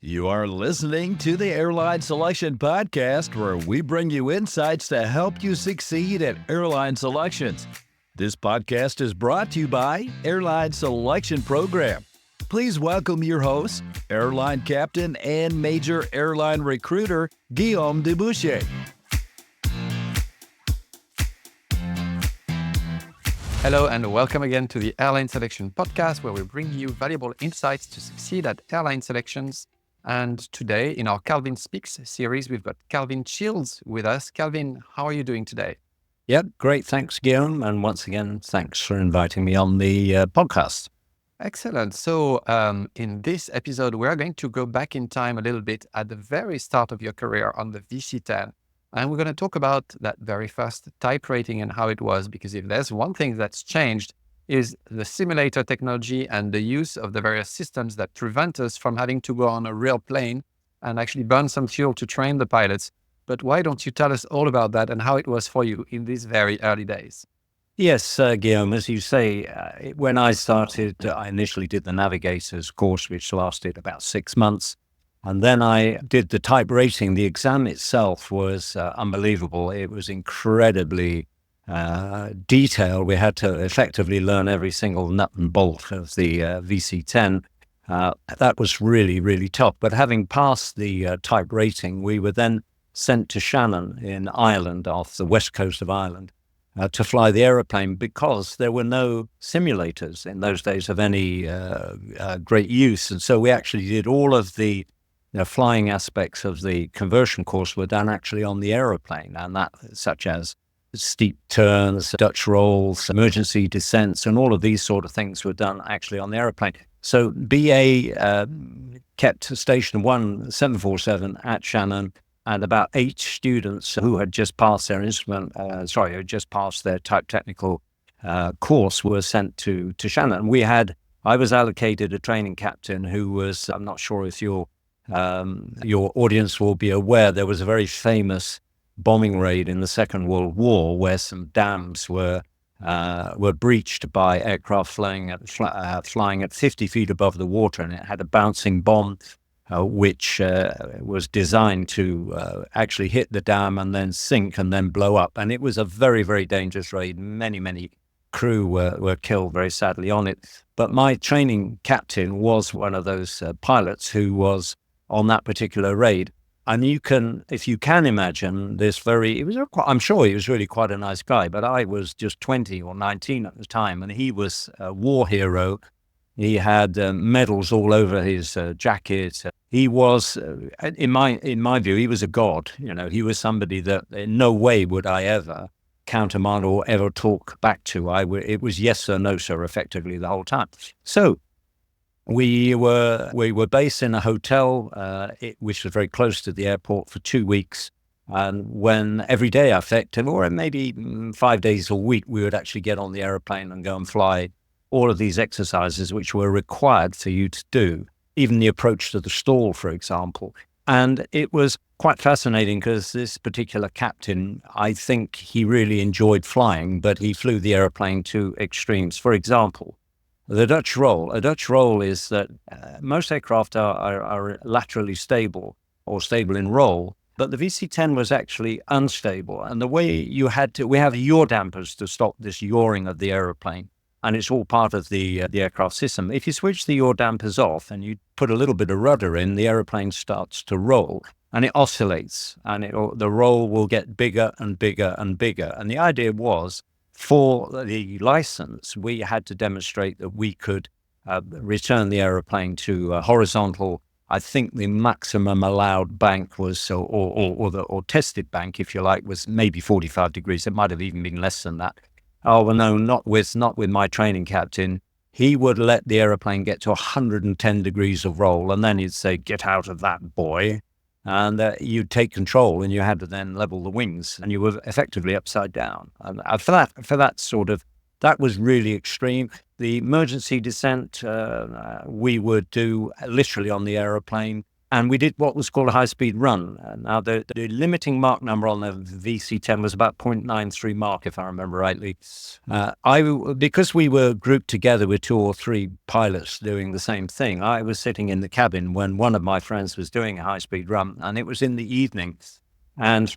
You are listening to the Airline Selection Podcast, where we bring you insights to help you succeed at airline selections. This podcast is brought to you by Airline Selection Program. Please welcome your host, airline captain and major airline recruiter, Guillaume Deboucher. Hello and welcome again to the Airline Selection Podcast, where we bring you valuable insights to succeed at airline selections. And today, in our Calvin Speaks series, we've got Calvin Shields with us. Calvin, how are you doing today? Yep, great. Thanks, Guillaume. And once again, thanks for inviting me on the podcast. Excellent. So in this episode, we're going to go back in time a little bit at the very start of your career on the VC-10. And we're going to talk about that very first type rating and how it was, because if there's one thing that's changed, is the simulator technology and the use of the various systems that prevent us from having to go on a real plane and actually burn some fuel to train the pilots. But why don't you tell us all about that and how it was for you in these very early days? Yes, Guillaume, as you say, when I started, I initially did the Navigator's course, which lasted about 6 months. And then I did the type rating. The exam itself was unbelievable. It was incredibly detailed. We had to effectively learn every single nut and bolt of the VC-10. That was really, really tough. But having passed the type rating, we were then sent to Shannon in Ireland, off the west coast of Ireland, to fly the aeroplane, because there were no simulators in those days of any great use. And so we actually did all of the flying aspects of the conversion course were done actually on the aeroplane, and that, such as steep turns, Dutch rolls, emergency descents, and all of these sort of things were done actually on the aeroplane. So BA kept Station 1 747 at Shannon, and about 8 students who had just passed their type technical course were sent to Shannon. I was allocated a training captain who was, I'm not sure if your audience will be aware, there was a very famous bombing raid in the Second World War where some dams were breached by aircraft flying at 50 feet above the water, and it had a bouncing bomb which was designed to actually hit the dam and then sink and then blow up. And it was a very, very dangerous raid. Many crew were killed very sadly on it. But my training captain was one of those pilots who was on that particular raid. And if you can imagine this I'm sure he was really quite a nice guy, but I was just 20 or 19 at the time, and he was a war hero. He had medals all over his jacket. He was, in my view, he was a god. He was somebody that in no way would I ever countermand or ever talk back to. It was yes or no, sir, effectively the whole time. So we were based in a hotel, which was very close to the airport, for 2 weeks. And when every day, effective, or maybe 5 days a week, we would actually get on the airplane and go and fly all of these exercises which were required for you to do, even the approach to the stall, for example. And it was quite fascinating because this particular captain, I think he really enjoyed flying, but he flew the airplane to extremes. For example, the Dutch roll. A Dutch roll is that most aircraft are laterally stable or stable in roll, but the VC-10 was actually unstable. And the way we have yaw dampers to stop this yawing of the aeroplane, and it's all part of the aircraft system. If you switch the yaw dampers off and you put a little bit of rudder in, the aeroplane starts to roll and it oscillates, and the roll will get bigger and bigger and bigger. And the idea was, for the license, we had to demonstrate that we could return the aeroplane to horizontal. I think the maximum allowed bank was, or tested bank, if you like, was maybe 45 degrees. It might have even been less than that. Oh, well, no, not with my training captain. He would let the aeroplane get to 110 degrees of roll, and then he'd say, "Get out of that, boy." And you'd take control, and you had to then level the wings, and you were effectively upside down. And that was really extreme. The emergency descent we would do literally on the aeroplane. And we did what was called a high-speed run. Now, the limiting Mach number on the VC-10 was about 0.93 Mach, if I remember rightly. Because we were grouped together with 2 or 3 pilots doing the same thing, I was sitting in the cabin when one of my friends was doing a high-speed run, and it was in the evening. And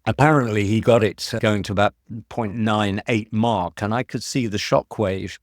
apparently he got it going to about 0.98 Mach, and I could see the shock wave.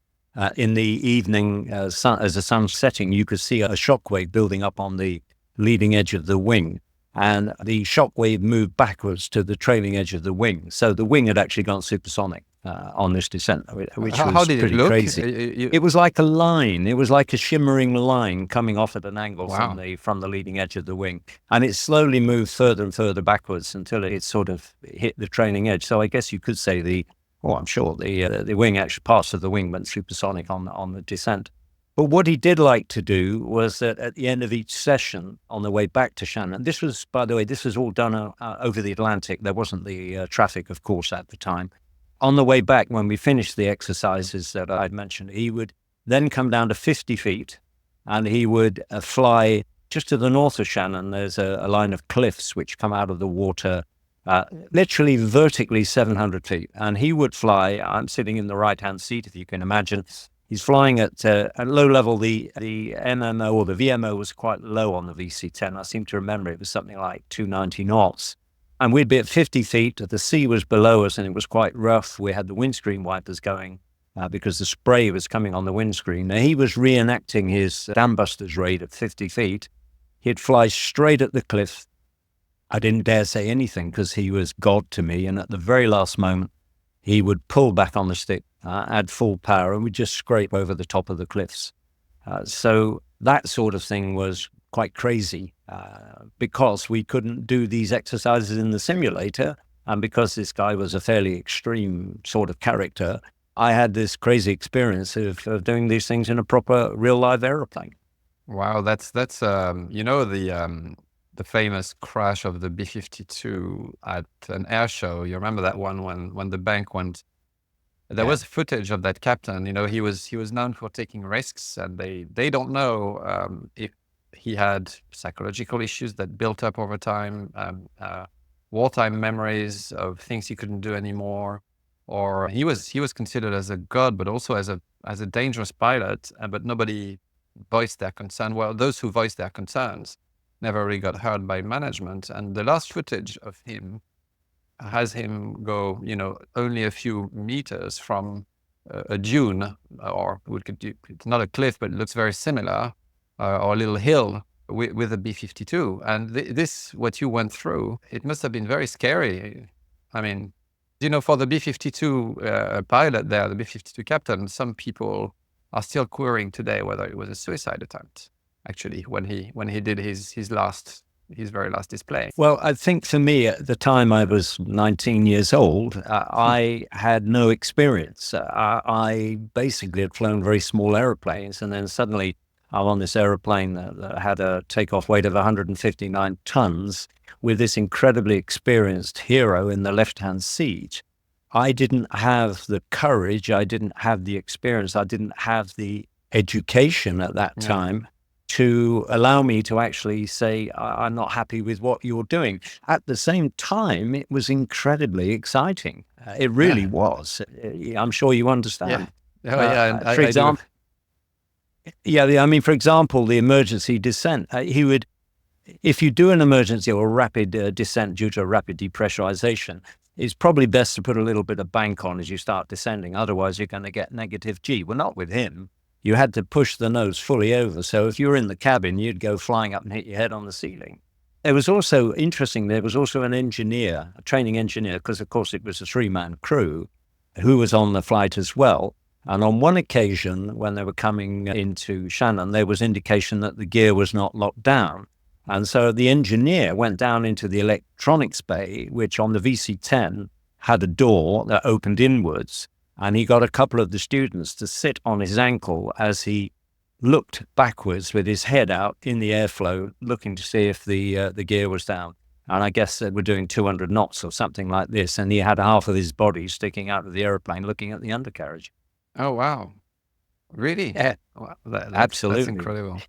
In the evening, as the sun's setting, you could see a shockwave building up on the leading edge of the wing. And the shockwave moved backwards to the trailing edge of the wing. So the wing had actually gone supersonic on this descent, which How was did it pretty look? crazy. It was like a line. It was like a shimmering line coming off at an angle Wow. from the leading edge of the wing. And it slowly moved further and further backwards until it sort of hit the trailing edge. So I guess you could say I'm sure the wing, actually parts of the wing went supersonic on the descent. But what he did like to do was that at the end of each session on the way back to Shannon, this was, by the way, this was all done over the Atlantic. There wasn't the traffic, of course, at the time. On the way back, when we finished the exercises that I'd mentioned, he would then come down to 50 feet and he would fly just to the north of Shannon. There's a line of cliffs which come out of the water literally vertically 700 feet. And he would fly, I'm sitting in the right-hand seat, if you can imagine. He's flying at low level. The MMO or the VMO was quite low on the VC-10. I seem to remember it was something like 290 knots. And we'd be at 50 feet. The sea was below us and it was quite rough. We had the windscreen wipers going because the spray was coming on the windscreen. Now, he was reenacting his dam busters raid at 50 feet. He'd fly straight at the cliff. I didn't dare say anything because he was God to me. And at the very last moment, he would pull back on the stick, add full power, and we'd just scrape over the top of the cliffs. So that sort of thing was quite crazy because we couldn't do these exercises in the simulator. And because this guy was a fairly extreme sort of character, I had this crazy experience of doing these things in a proper real live aeroplane. Wow, that's the famous crash of the B-52 at an air show. You remember that one when the bank went? There was footage of that captain. He was known for taking risks, and they don't know if he had psychological issues that built up over time, wartime memories of things he couldn't do anymore, or he was considered as a god, but also as a dangerous pilot. But nobody voiced their concern. Well, those who voiced their concerns never really got heard by management. And the last footage of him has him go, only a few meters from a dune, or it's not a cliff, but it looks very similar, or a little hill with a B-52. And this, what you went through, it must have been very scary. I mean, for the B-52 pilot there, the B-52 captain, some people are still querying today whether it was a suicide attempt, actually, when he did his very last display. Well, I think for me at the time I was 19 years old, I had no experience. I basically had flown very small airplanes, and then suddenly I'm on this airplane that had a takeoff weight of 159 tons with this incredibly experienced hero in the left-hand seat. I didn't have the courage, I didn't have the experience, I didn't have the education at that time to allow me to actually say, I'm not happy with what you're doing. At the same time, it was incredibly exciting. It really was. I'm sure you understand. Yeah. For example, for example, the emergency descent, if you do an emergency or a rapid descent due to a rapid depressurization, it's probably best to put a little bit of bank on as you start descending. Otherwise, you're going to get negative G. Well, not with him. You had to push the nose fully over. So if you were in the cabin, you'd go flying up and hit your head on the ceiling. It was also interesting. There was also an engineer, a training engineer, because of course it was a 3-man crew, who was on the flight as well. And on one occasion, when they were coming into Shannon, there was indication that the gear was not locked down. And so the engineer went down into the electronics bay, which on the VC-10 had a door that opened inwards. And he got a couple of the students to sit on his ankle as he looked backwards with his head out in the airflow, looking to see if the gear was down. And I guess they were doing 200 knots or something like this. And he had half of his body sticking out of the airplane looking at the undercarriage. Oh, wow. Really? Yeah, wow. That's absolutely. incredible.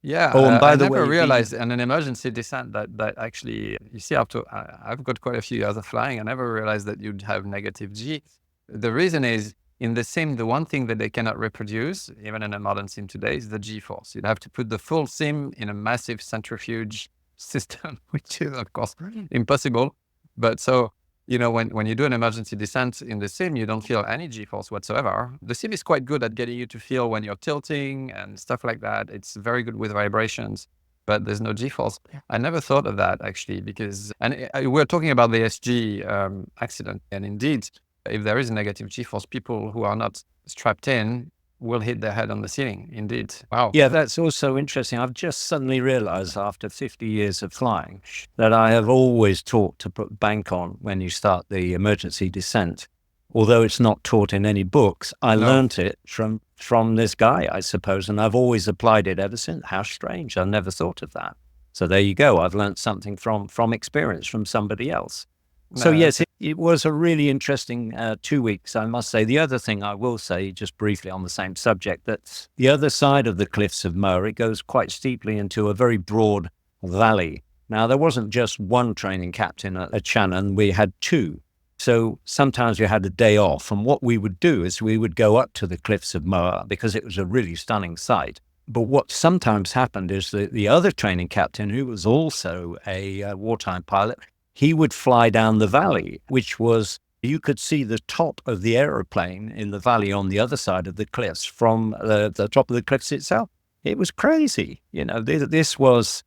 Yeah, Oh, and by I the never way, realized in an emergency descent that actually, you see, I've got quite a few years of flying. I never realized that you'd have negative G. The reason is the one thing that they cannot reproduce, even in a modern sim today, is the G-force. You'd have to put the full sim in a massive centrifuge system, which is, of course, impossible. But so, when you do an emergency descent in the sim, you don't feel any G-force whatsoever. The sim is quite good at getting you to feel when you're tilting and stuff like that. It's very good with vibrations, but there's no G-force. I never thought of that, actually, because, we're talking about the SG accident. And indeed, if there is a negative G-force, people who are not strapped in will hit their head on the ceiling. Indeed. Wow. Yeah, that's also interesting. I've just suddenly realized after 50 years of flying that I have always taught to put bank on when you start the emergency descent. Although it's not taught in any books, I learned it from this guy, I suppose, and I've always applied it ever since. How strange. I never thought of that. So there you go. I've learned something from experience from somebody else. So yes, it was a really interesting 2 weeks, I must say. The other thing I will say, just briefly on the same subject, that the other side of the cliffs of Moher, it goes quite steeply into a very broad valley. Now, there wasn't just one training captain at Shannon, we had two. So sometimes we had a day off, and what we would do is we would go up to the cliffs of Moher because it was a really stunning sight. But what sometimes happened is that the other training captain, who was also a wartime pilot, he would fly down the valley, which was, you could see the top of the aeroplane in the valley on the other side of the cliffs from the top of the cliffs itself. It was crazy. This was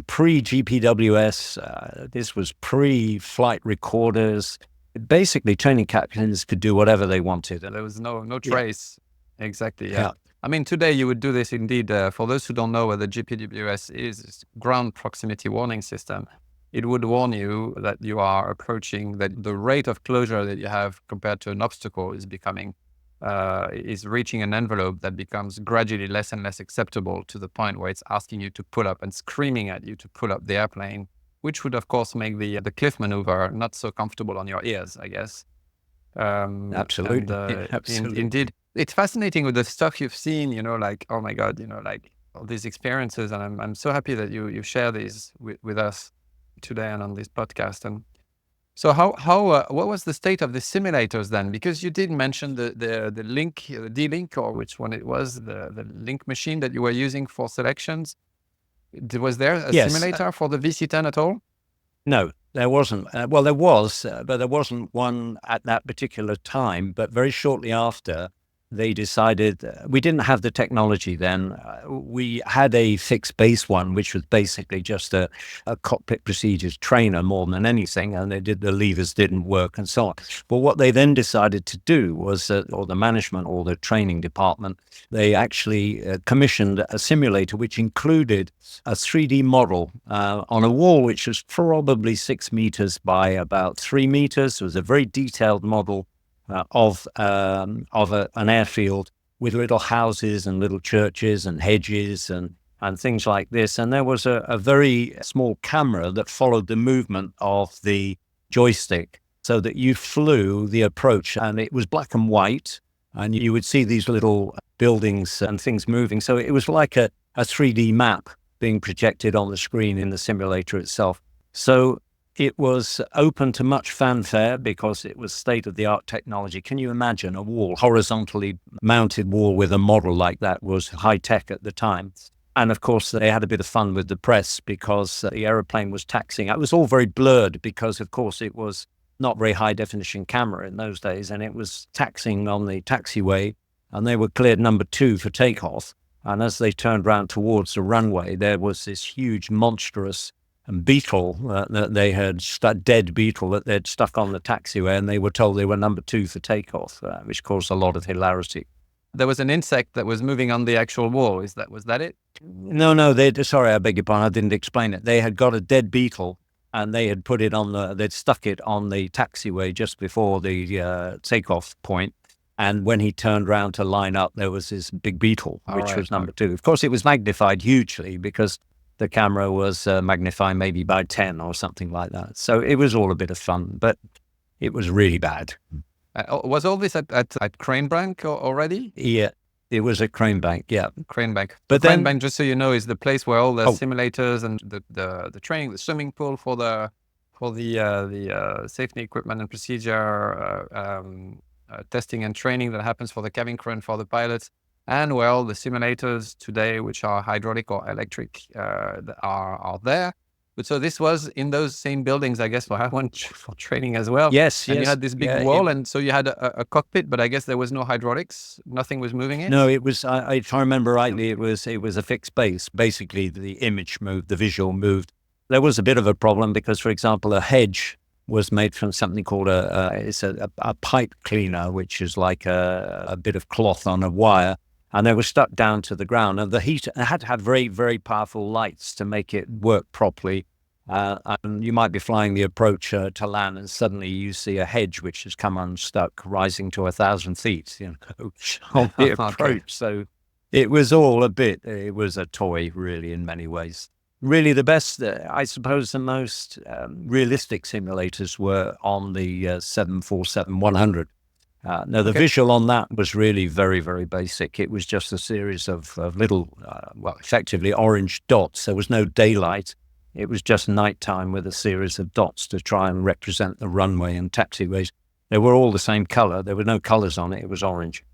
pre-GPWS. This was pre-flight recorders. Basically, training captains could do whatever they wanted. There was no trace. Yeah. Exactly, yeah. Yeah. I mean, today you would do this indeed. For those who don't know what the GPWS is, it's ground proximity warning system. It would warn you that you are approaching, that the rate of closure that you have compared to an obstacle is reaching an envelope that becomes gradually less and less acceptable, to the point where it's asking you to pull up and screaming at you to pull up the airplane, which would, of course, make the cliff maneuver not so comfortable on your ears, I guess. Absolutely. Absolutely. Indeed. It's fascinating with the stuff you've seen, like, oh my God, like all these experiences. And I'm so happy that you share these with us today and on this podcast. And so what was the state of the simulators then? Because you did mention the link, D-Link, or which one it was, the link machine that you were using for selections. Was there a simulator for the VC-10 at all? No, there wasn't. Well, there was, but there wasn't one at that particular time. But very shortly after, they decided, we didn't have the technology then. We had a fixed base one, which was basically just a cockpit procedures trainer more than anything. And the levers didn't work and so on. But what they then decided to do was, or the management or the training department, they actually commissioned a simulator, which included a 3D model on a wall, which was probably 6 meters by about 3 meters. It was a very detailed model of an airfield with little houses and little churches and hedges and things like this. And there was a very small camera that followed the movement of the joystick so that you flew the approach, and it was black and white, and you would see these little buildings and things moving. So it was like a 3D map being projected on the screen in the simulator itself. So it was open to much fanfare because it was state-of-the-art technology. Can you imagine a wall, horizontally mounted wall with a model like that was high-tech at the time? And of course, they had a bit of fun with the press because the aeroplane was taxiing. It was all very blurred because, of course, it was not very high-definition camera in those days, and it was taxiing on the taxiway, and they were cleared number 2 for takeoff. And as they turned round towards the runway, there was this huge, monstrous beetle that they had, dead beetle that they'd stuck on the taxiway, and they were told they were number 2 for takeoff, which caused a lot of hilarity. There was an insect that was moving on the actual wall. Was that it? No, sorry, I beg your pardon, I didn't explain it. They had got a dead beetle, and they had put it they'd stuck it on the taxiway just before the takeoff point. And when he turned around to line up, there was this big beetle, which was number 2. Of course, it was magnified hugely because the camera was magnified maybe by 10 or something like that. So it was all a bit of fun, but it was really bad. Was all this at Cranebank already? Yeah. It was a crane bank, yeah. Crane bank. But The crane then- bank, just so you know, is the place where all the Oh. simulators and the training, the swimming pool for the safety equipment and procedure testing and training that happens for the cabin crew and for the pilots, and where all the simulators today, which are hydraulic or electric, that are there. But so this was in those same buildings, I guess, for training as well. Yes, And yes. you had this big Yeah, wall, and so you had a cockpit, but I guess there was no hydraulics. Nothing was moving it. No, it was, if I remember rightly, it was a fixed base. Basically, the image moved, the visual moved. There was a bit of a problem because, for example, a hedge was made from something called a pipe cleaner, which is like a bit of cloth on a wire, and they were stuck down to the ground. And the heat had to have very, very powerful lights to make it work properly. And you might be flying the approach to land, and suddenly you see a hedge which has come unstuck, rising to 1,000 feet, on the approach. Okay. So it was all it was a toy, really, in many ways. Really, the best, I suppose, the most realistic simulators were on the 747-100. Now, the visual on that was really very, very basic. It was just a series of little, effectively orange dots. There was no daylight. It was just nighttime with a series of dots to try and represent the runway and taxiways. They were all the same color. There were no colors on it. It was orange.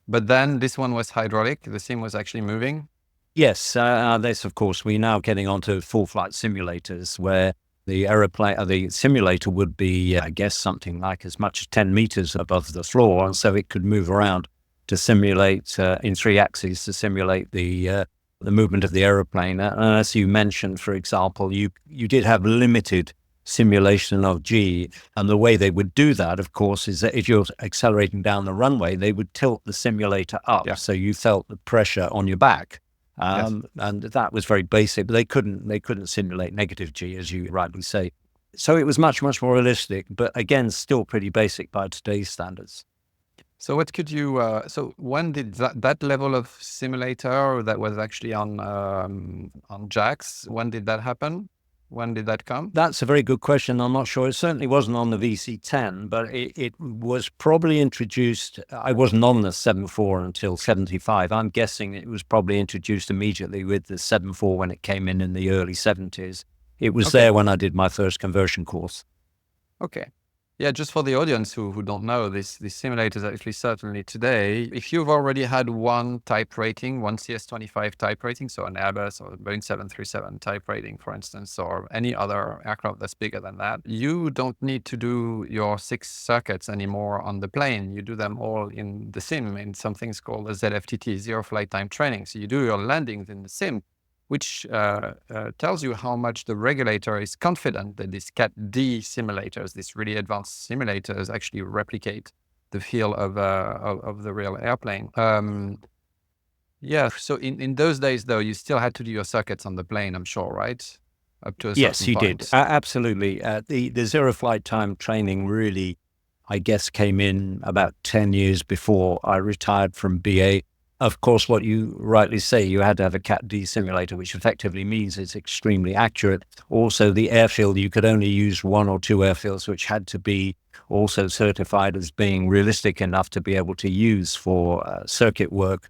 But then this one was hydraulic. The sim was actually moving. Yes, this, of course, we're now getting onto full flight simulators where the aeroplane, the simulator would be, I guess, something like as much as 10 meters above the floor. And so it could move around to simulate in 3 axes to simulate the movement of the aeroplane. And as you mentioned, for example, you did have limited simulation of G. And the way they would do that, of course, is that if you're accelerating down the runway, they would tilt the simulator up. Yeah. So you felt the pressure on your back. Yes. And that was very basic, but they couldn't simulate negative G, as you rightly say. So it was much, much more realistic, but again, still pretty basic by today's standards. So what could you? So when did that level of simulator that was actually on jacks? When did that happen? When did that come? That's a very good question. I'm not sure. It certainly wasn't on the VC-10, but it was probably introduced. I wasn't on the 7.4 until 75. I'm guessing it was probably introduced immediately with the 7.4 when it came in the early 70s. It was there when I did my first conversion course. Okay. Yeah, just for the audience who don't know, these simulators actually certainly today, if you've already had one type rating, one CS25 type rating, so an Airbus or Boeing 737 type rating, for instance, or any other aircraft that's bigger than that, you don't need to do your 6 circuits anymore on the plane. You do them all in the sim in something's called a ZFTT, Zero Flight Time Training. So you do your landings in the sim, which tells you how much the regulator is confident that these Cat D simulators, these really advanced simulators, actually replicate the feel of the real airplane. So in those days, though, you still had to do your circuits on the plane, I'm sure, right? Up to a certain Yes, you point. did. Absolutely. The zero flight time training really, I guess, came in about 10 years before I retired from BA. Of course, what you rightly say, you had to have a Cat D simulator, which effectively means it's extremely accurate. Also, the airfield, you could only use 1 or 2 airfields, which had to be also certified as being realistic enough to be able to use for circuit work.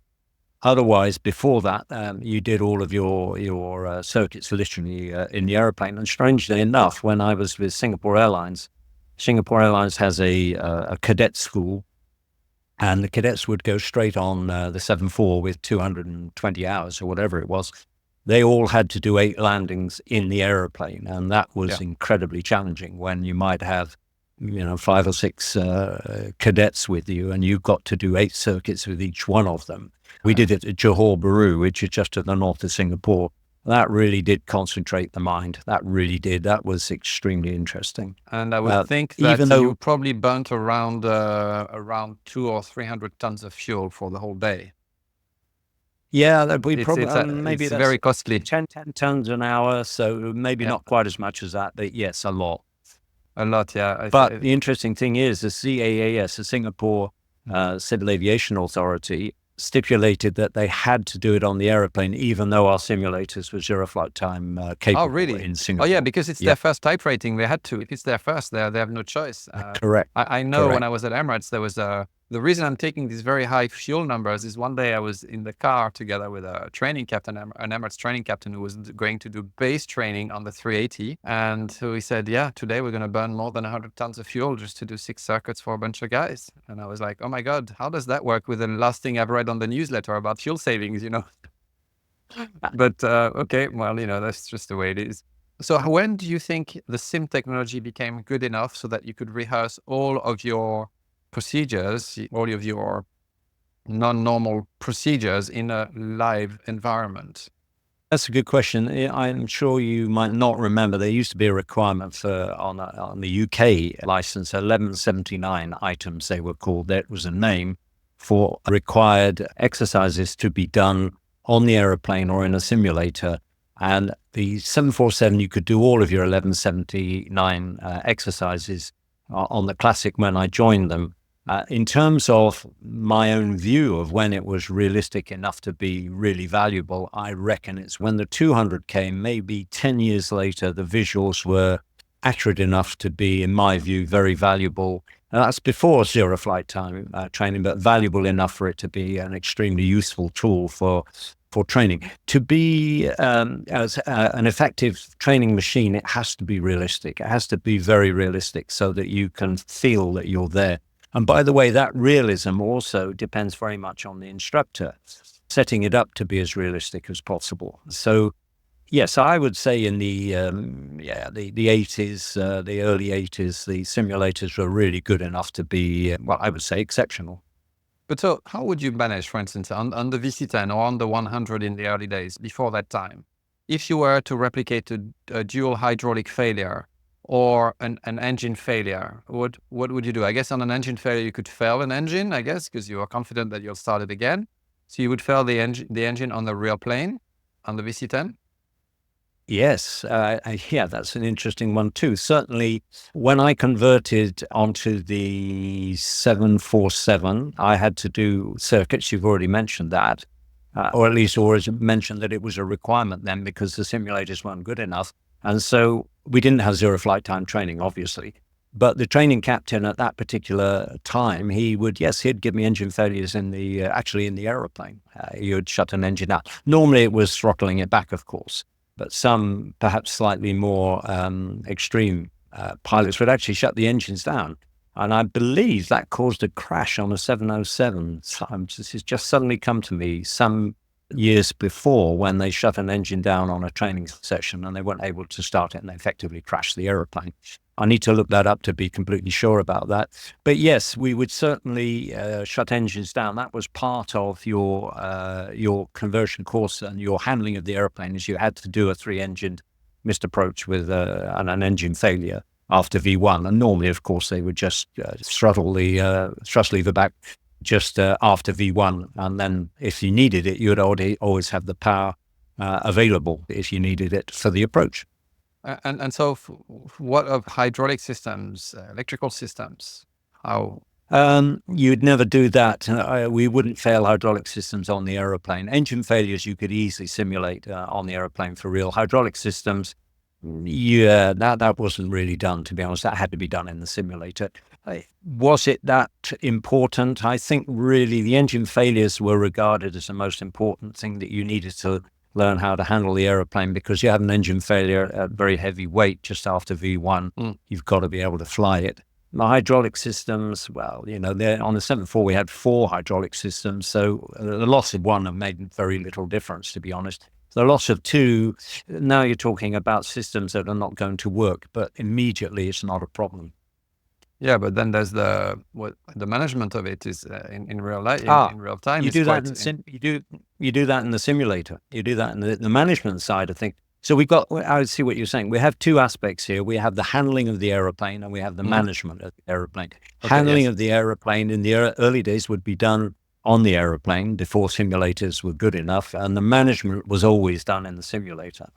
Otherwise, before that, you did all of your circuits literally in the airplane. And strangely enough, when I was with Singapore Airlines has a cadet school. And the cadets would go straight on the 7.4 with 220 hours or whatever it was. They all had to do 8 landings in the aeroplane. And that was incredibly challenging when you might have, 5 or 6 cadets with you, and you've got to do 8 circuits with each one of them. We did it at Johor Bahru, which is just to the north of Singapore. That really did concentrate the mind. That really did. That was extremely interesting. And I would think that even though you probably burnt around 200 or 300 tons of fuel for the whole day. Yeah, we It's probably maybe it's that's very costly. 10 tons an hour. So maybe not quite as much as that, but yes, a lot. A lot, yeah. But the interesting thing is the CAAS, the Singapore Civil Aviation Authority, stipulated that they had to do it on the aeroplane, even though our simulators were zero flight time capable. Oh, really? In Singapore. Oh, yeah, because it's their first type rating. They had to. If it's their first, they have no choice. Correct. I know Correct. when I was at Emirates, there was a The reason I'm taking these very high fuel numbers is one day I was in the car together with a training captain, an Emirates training captain who was going to do base training on the 380. And so he said, yeah, today we're going to burn more than 100 tons of fuel just to do 6 circuits for a bunch of guys. And I was like, oh my God, how does that work with the last thing I've read on the newsletter about fuel savings, But okay, well, that's just the way it is. So when do you think the sim technology became good enough so that you could rehearse all of your procedures, all of your non-normal procedures in a live environment? That's a good question. I'm sure you might not remember, there used to be a requirement for on the UK license, 1179 items they were called. That was a name for required exercises to be done on the aeroplane or in a simulator. And the 747, you could do all of your 1179 exercises on the Classic when I joined them. In terms of my own view of when it was realistic enough to be really valuable, I reckon it's when the 200 came, maybe 10 years later, the visuals were accurate enough to be, in my view, very valuable. And that's before zero flight time training, but valuable enough for it to be an extremely useful tool for training. To be as an effective training machine, it has to be realistic. It has to be very realistic so that you can feel that you're there. And by the way, that realism also depends very much on the instructor, setting it up to be as realistic as possible. So, yes, I would say in the 80s, the early 80s, the simulators were really good enough to be, I would say exceptional. But so how would you manage, for instance, on the VC10 or on the 100 in the early days before that time, if you were to replicate a dual hydraulic failure or an engine failure, what would you do? I guess on an engine failure, you could fail an engine, I guess, because you are confident that you'll start it again. So you would fail the engine on the real plane, on the VC10? Yes, that's an interesting one too. Certainly, when I converted onto the 747, I had to do circuits. You've already mentioned that, or at least always mentioned that it was a requirement then because the simulators weren't good enough. And so we didn't have zero flight time training, obviously. But the training captain at that particular time, he'd give me engine failures in the aeroplane. He would shut an engine out. Normally it was throttling it back, of course. But some perhaps slightly more extreme pilots would actually shut the engines down. And I believe that caused a crash on a 707. This has just suddenly come to me some years before when they shut an engine down on a training session and they weren't able to start it and they effectively crashed the aeroplane. I need to look that up to be completely sure about that. But yes, we would certainly shut engines down. That was part of your conversion course and your handling of the airplane, is you had to do a 3-engined missed approach with an engine failure after V1. And normally, of course, they would just throttle the thrust lever back just after V1. And then if you needed it, you would always have the power available if you needed it for the approach. And so what of hydraulic systems, electrical systems? How? You'd never do that. We wouldn't fail hydraulic systems on the aeroplane. Engine failures you could easily simulate on the aeroplane for real. Hydraulic systems, that wasn't really done, to be honest. That had to be done in the simulator. Was it that important? I think really the engine failures were regarded as the most important thing that you needed to learn how to handle the aeroplane, because you have an engine failure at very heavy weight just after V1. You've got to be able to fly it. The hydraulic systems, well, on the 747 we had 4 hydraulic systems, so the loss of one have made very little difference, to be honest. The loss of 2, now you're talking about systems that are not going to work, but immediately it's not a problem. Yeah, but then there's the management of it is in real life, in real time. You do that in the simulator. You do that in the management side of things. So we've got, I see what you're saying. We have 2 aspects here. We have the handling of the aeroplane and we have the management of the aeroplane. Okay, handling of the aeroplane in the early days would be done on the aeroplane before simulators were good enough, and the management was always done in the simulator.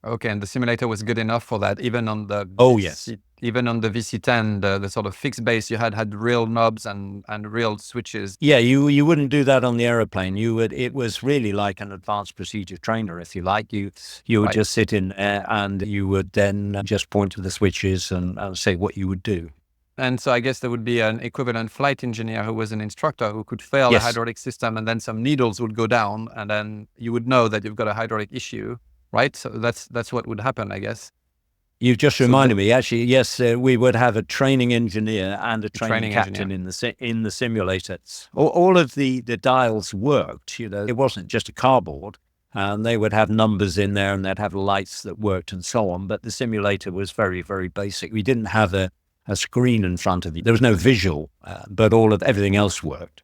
Okay, and the simulator was good enough for that, even on the even on the VC10, the sort of fixed base you had real knobs and real switches. Yeah, you wouldn't do that on the aeroplane. It was really like an advanced procedure trainer, if you like. You would just sit in there and you would then just point to the switches and say what you would do. And so I guess there would be an equivalent flight engineer who was an instructor who could fail Yes. the hydraulic system, and then some needles would go down, and then you would know that you've got a hydraulic issue, right? So that's what would happen, I guess. You've just So reminded me. Actually, yes, we would have a training engineer and a training training captain engineer. in the simulator. All of the dials worked. It wasn't just a cardboard. They would have numbers in there, and they'd have lights that worked and so on. But the simulator was very, very basic. We didn't have a screen in front of you. There was no visual, but everything else worked.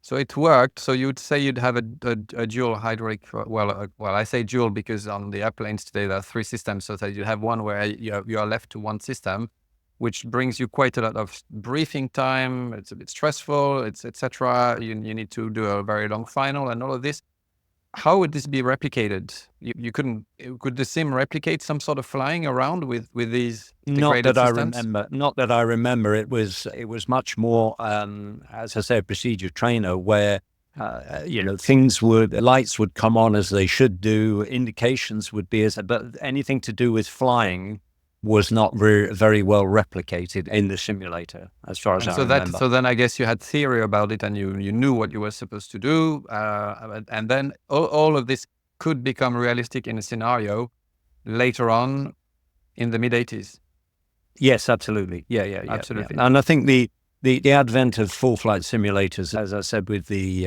So it worked. So you would say you'd have a dual hydraulic. Well, I say dual because on the airplanes today there are 3 systems. So that you have one where you are left to one system, which brings you quite a lot of briefing time. It's a bit stressful. It's etc. You need to do a very long final and all of this. How would this be replicated? You couldn't. Could the sim replicate some sort of flying around with these integrated systems? Not that I remember. It was much more, as I say, a procedure trainer where lights would come on as they should do, indications would be but anything to do with flying was not very well replicated in the simulator, as far as I remember. So then I guess you had theory about it, and you knew what you were supposed to do, and then all of this could become realistic in a scenario later on in the mid-80s. Yes, absolutely. Yeah. Absolutely. Yeah. And I think the advent of full flight simulators, as I said, with the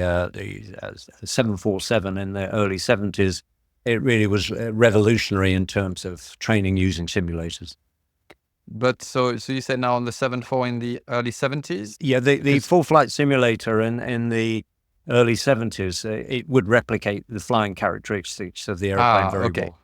747 in the early 70s, it really was revolutionary in terms of training using simulators. But so you said now on the 74 in the early 70s? Yeah, the full flight simulator in the early 70s, it would replicate the flying characteristics of the airplane very well.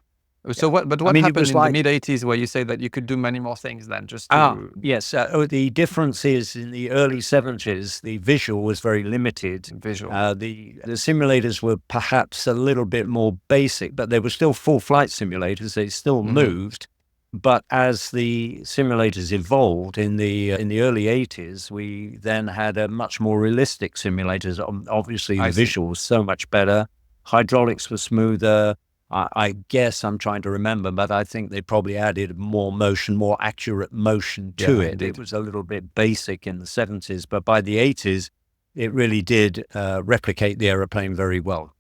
So what happened in the mid-80s where you say that you could do many more things than just to... Yes. The difference is in the early 70s, the visual was very limited. The simulators were perhaps a little bit more basic, but they were still full flight simulators. They still moved. But as the simulators evolved in the early 80s, we then had a much more realistic simulators. Obviously, the visual was so much better. Hydraulics were smoother. I guess I'm trying to remember, but I think they probably added more motion, more accurate motion to it. It was a little bit basic in the 70s, but by the 80s, it really did replicate the aeroplane very well.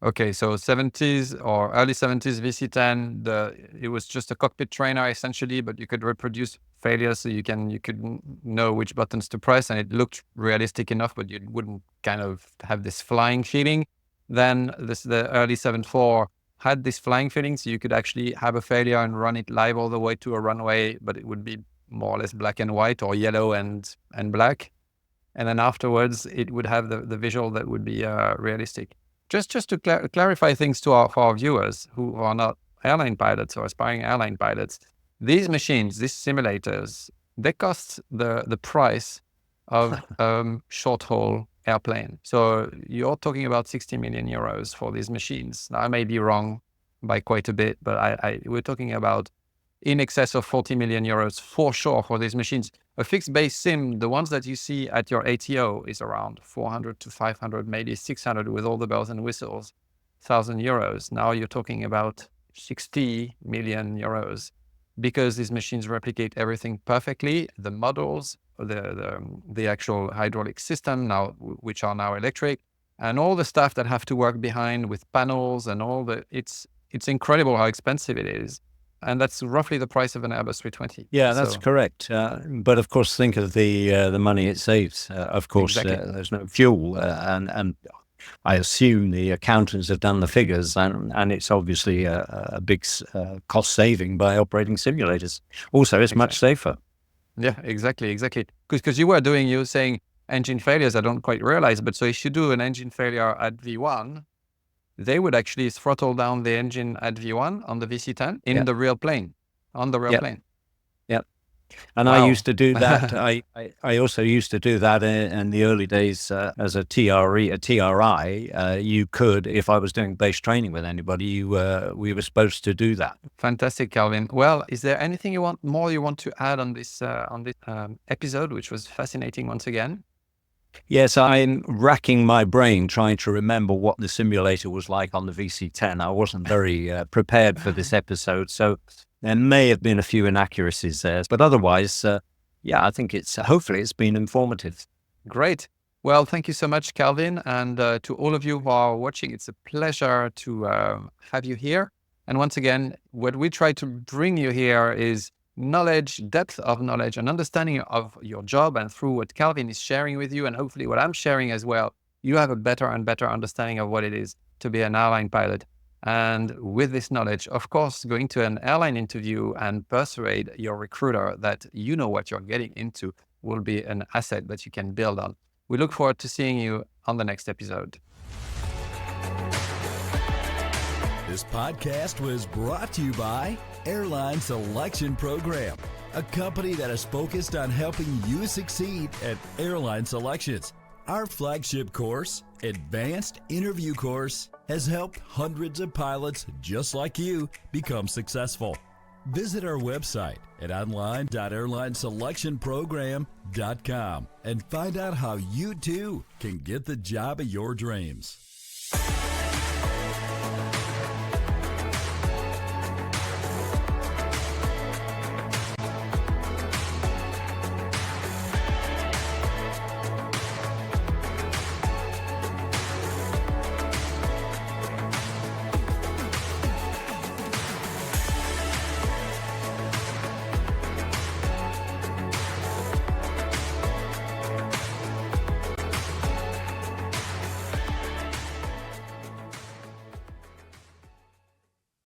Okay, so 70s or early 70s VC-10, it was just a cockpit trainer essentially, but you could reproduce failures, so you could know which buttons to press, and it looked realistic enough, but you wouldn't kind of have this flying feeling. Then the early 74 had this flying feeling, so you could actually have a failure and run it live all the way to a runway, but it would be more or less black and white or yellow and black. And then afterwards, it would have the visual that would be realistic. Just to clarify things for our viewers who are not airline pilots or aspiring airline pilots, these machines, these simulators, they cost the price of short-haul airplane. So you're talking about 60 million euros for these machines. Now, I may be wrong by quite a bit, but we're talking about in excess of 40 million euros for sure for these machines. A fixed base sim, the ones that you see at your ATO, is around 400 to 500, maybe 600 with all the bells and whistles, 1,000 euros. Now you're talking about 60 million euros because these machines replicate everything perfectly. The models, the actual hydraulic system now, which are now electric, and all the stuff that have to work behind with panels and it's incredible how expensive it is. And that's roughly the price of an Airbus 320. Yeah, that's correct. But of course, think of the money it saves. Of course, exactly. There's no fuel, and I assume the accountants have done the figures, and it's obviously a big cost saving by operating simulators. Also, it's much safer. Yeah, exactly. Because you were saying engine failures, I don't quite realize, but so if you do an engine failure at V1, they would actually throttle down the engine at V1 on the VC-10 in the real plane, on the real plane. Yeah. And I used to do that. I also used to do that in the early days as a TRI. You could, if I was doing base training with anybody, we were supposed to do that. Fantastic, Calvin. Well, is there anything you want to add on this episode, which was fascinating once again? Yes, I'm racking my brain trying to remember what the simulator was like on the VC-10. I wasn't very prepared for this episode, so there may have been a few inaccuracies there. But otherwise, yeah, I think hopefully it's been informative. Great. Well, thank you so much, Calvin. And to all of you who are watching, it's a pleasure to have you here. And once again, what we try to bring you here is knowledge, depth of knowledge, and understanding of your job. And through what Calvin is sharing with you, and hopefully what I'm sharing as well, you have a better and better understanding of what it is to be an airline pilot. And with this knowledge, of course, going to an airline interview and persuade your recruiter that you know what you're getting into will be an asset that you can build on. We look forward to seeing you on the next episode. This podcast was brought to you by Airline Selection Program, a company that is focused on helping you succeed at airline selections. Our flagship course, Advanced Interview Course, has helped hundreds of pilots just like you become successful. Visit our website at online.airlineselectionprogram.com and find out how you too can get the job of your dreams.